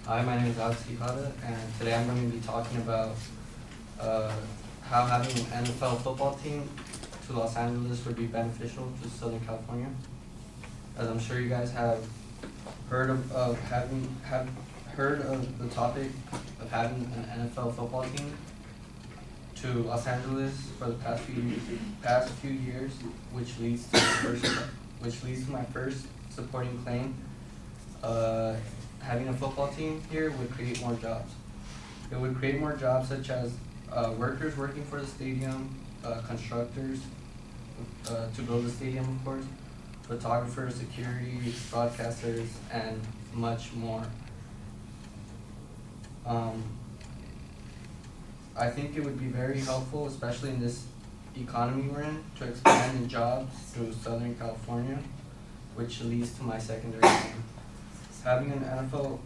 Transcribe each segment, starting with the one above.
Hi, my name is Alex Quijada, and today I'm going to be talking about how having an NFL football team to Los Angeles would be beneficial to Southern California. As I'm sure you guys have heard heard of the topic of having an NFL football team to Los Angeles for the past few years, which leads to my first supporting claim. Having a football team here would create more jobs. It would create more jobs such as workers working for the stadium, constructors to build the stadium, of course, photographers, security, broadcasters, and much more. I think it would be very helpful, especially in this economy we're in, to expand in jobs through Southern California, which leads to my secondary claim. Having an NFL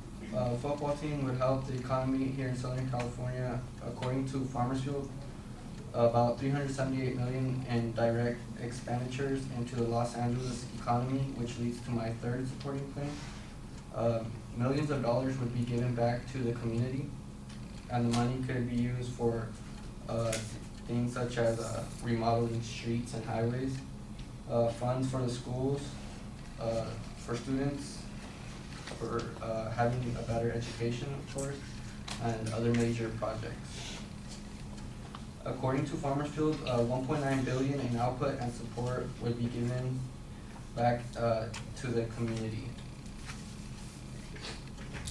football team would help the economy here in Southern California. According to Farmers Field, about $378 million in direct expenditures into the Los Angeles economy, which leads to my third supporting claim. Millions of dollars would be given back to the community, and the money could be used for things such as remodeling streets and highways, funds for the schools, for students, for having a better education, of course, and other major projects. According to Farmers Field, $1.9 billion in output and support would be given back to the community.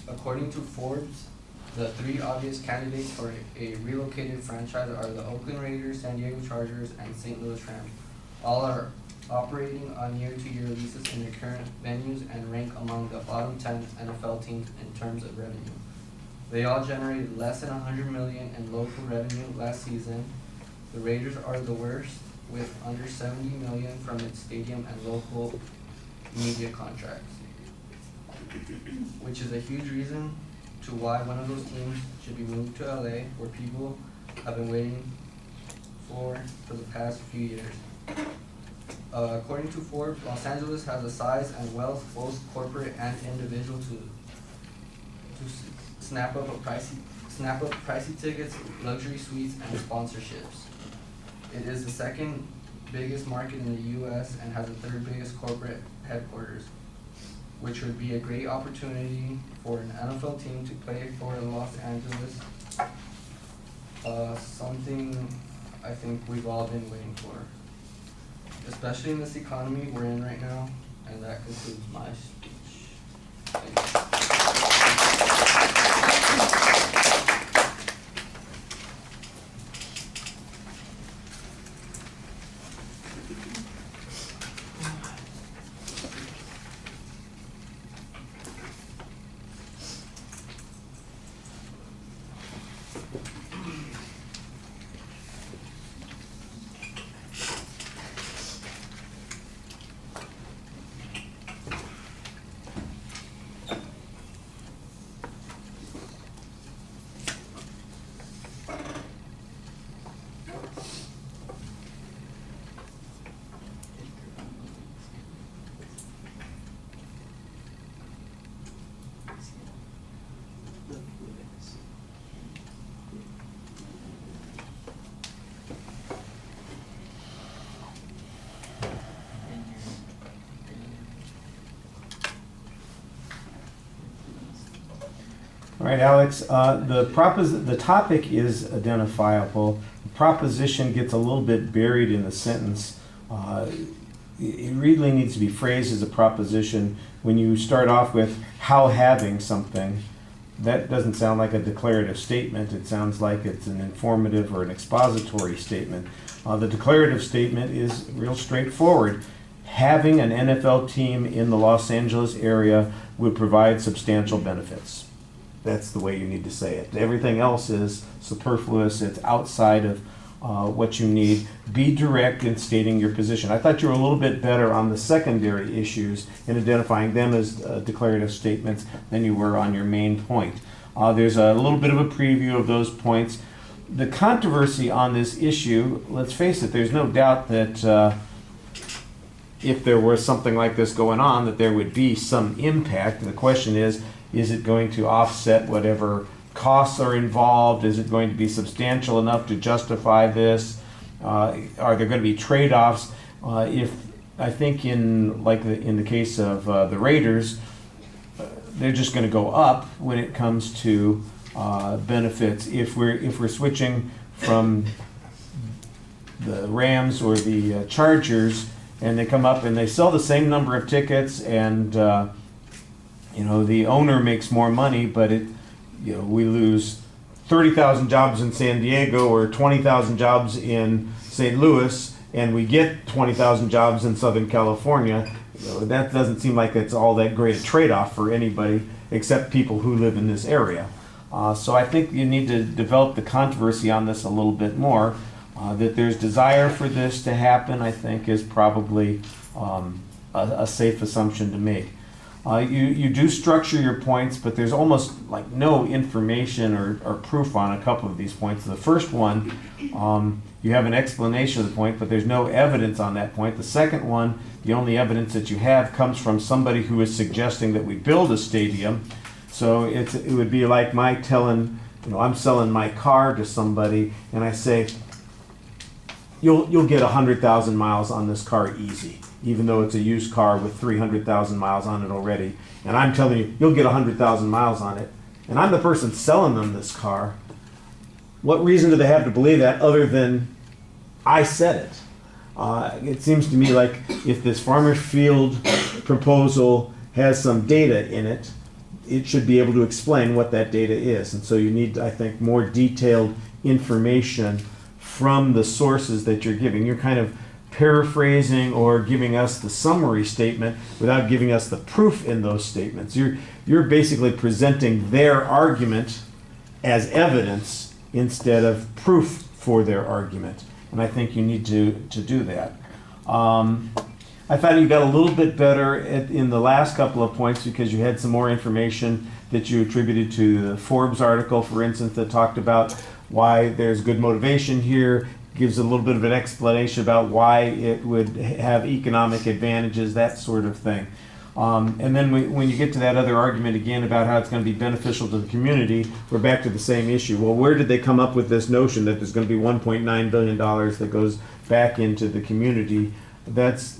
According to Forbes, the three obvious candidates for a relocated franchise are the Oakland Raiders, San Diego Chargers, and St. Louis Rams. All are operating on year-to-year leases in their current venues and rank among the bottom 10 NFL teams in terms of revenue. They all generated less than $100 million in local revenue last season. The Raiders are the worst, with under $70 million from its stadium and local media contracts, which is a huge reason to why one of those teams should be moved to LA, where people have been waiting for the past few years. According to Forbes, Los Angeles has the size and wealth, both corporate and individual, to snap up pricey tickets, luxury suites, and sponsorships. It is the second biggest market in the U.S. and has the third biggest corporate headquarters, which would be a great opportunity for an NFL team to play for Los Angeles. Something I think we've all been waiting for, especially in this economy we're in right now. And that concludes my speech. Thank you. All right, Alex, the topic is identifiable. The proposition gets a little bit buried in the sentence. It really needs to be phrased as a proposition. When you start off with how having something, that doesn't sound like a declarative statement. It sounds like it's an informative or an expository statement. The declarative statement is real straightforward. Having an NFL team in the Los Angeles area would provide substantial benefits. That's the way you need to say it. Everything else is superfluous. It's outside of what you need. Be direct in stating your position. I thought you were a little bit better on the secondary issues in identifying them as declarative statements than you were on your main point. There's a little bit of a preview of those points. The controversy on this issue, let's face it, there's no doubt that if there was something like this going on, that there would be some impact. The question is Is it going to offset whatever costs are involved? Is it going to be substantial enough to justify this? Are there going to be trade-offs? If I think in the case of the Raiders, they're just going to go up when it comes to benefits. If we're switching from the Rams or the Chargers, and they come up and they sell the same number of tickets, and the owner makes more money, but we lose 30,000 jobs in San Diego or 20,000 jobs in St. Louis, and we get 20,000 jobs in Southern California. That doesn't seem like it's all that great a trade-off for anybody except people who live in this area. So I think you need to develop the controversy on this a little bit more. That there's desire for this to happen, I think, is probably a safe assumption to make. You do structure your points, but there's almost like no information or proof on a couple of these points. The first one, you have an explanation of the point, but there's no evidence on that point. The second one, the only evidence that you have comes from somebody who is suggesting that we build a stadium. So it would be like my telling, I'm selling my car to somebody, and I say, you'll get 100,000 miles on this car easy, even though it's a used car with 300,000 miles on it already. And I'm telling you, you'll get 100,000 miles on it. And I'm the person selling them this car. What reason do they have to believe that other than I said it? It seems to me like if this Farmers Field proposal has some data in it, it should be able to explain what that data is. And so you need, I think, more detailed information from the sources that you're giving. You're kind of paraphrasing or giving us the summary statement without giving us the proof in those statements. You're basically presenting their argument as evidence instead of proof for their argument. And I think you need to do that. I thought you got a little bit better in the last couple of points because you had some more information that you attributed to the Forbes article, for instance, that talked about why there's good motivation here, gives a little bit of an explanation about why it would have economic advantages, that sort of thing. And then when you get to that other argument again about how it's going to be beneficial to the community, we're back to the same issue. Well, where did they come up with this notion that there's going to be $1.9 billion that goes back into the community? That's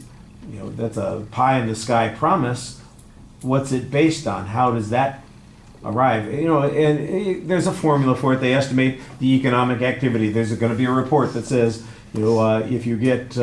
a pie in the sky promise. What's it based on? How does that arrive? And there's a formula for it. They estimate the economic activity. There's going to be a report that says, if you get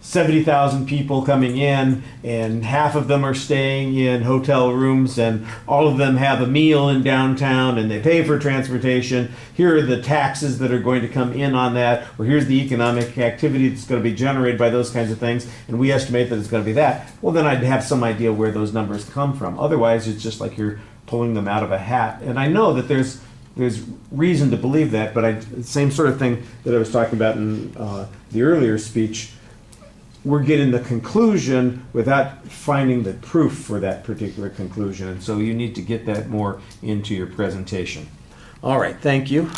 70,000 people coming in and half of them are staying in hotel rooms and all of them have a meal in downtown and they pay for transportation, here are the taxes that are going to come in on that, or here's the economic activity that's going to be generated by those kinds of things, and we estimate that it's going to be that. Well, then I'd have some idea where those numbers come from. Otherwise, it's just like you're pulling them out of a hat. And I know that there's reason to believe that, but same sort of thing that I was talking about in the earlier speech. We're getting the conclusion without finding the proof for that particular conclusion. And so you need to get that more into your presentation. All right, thank you.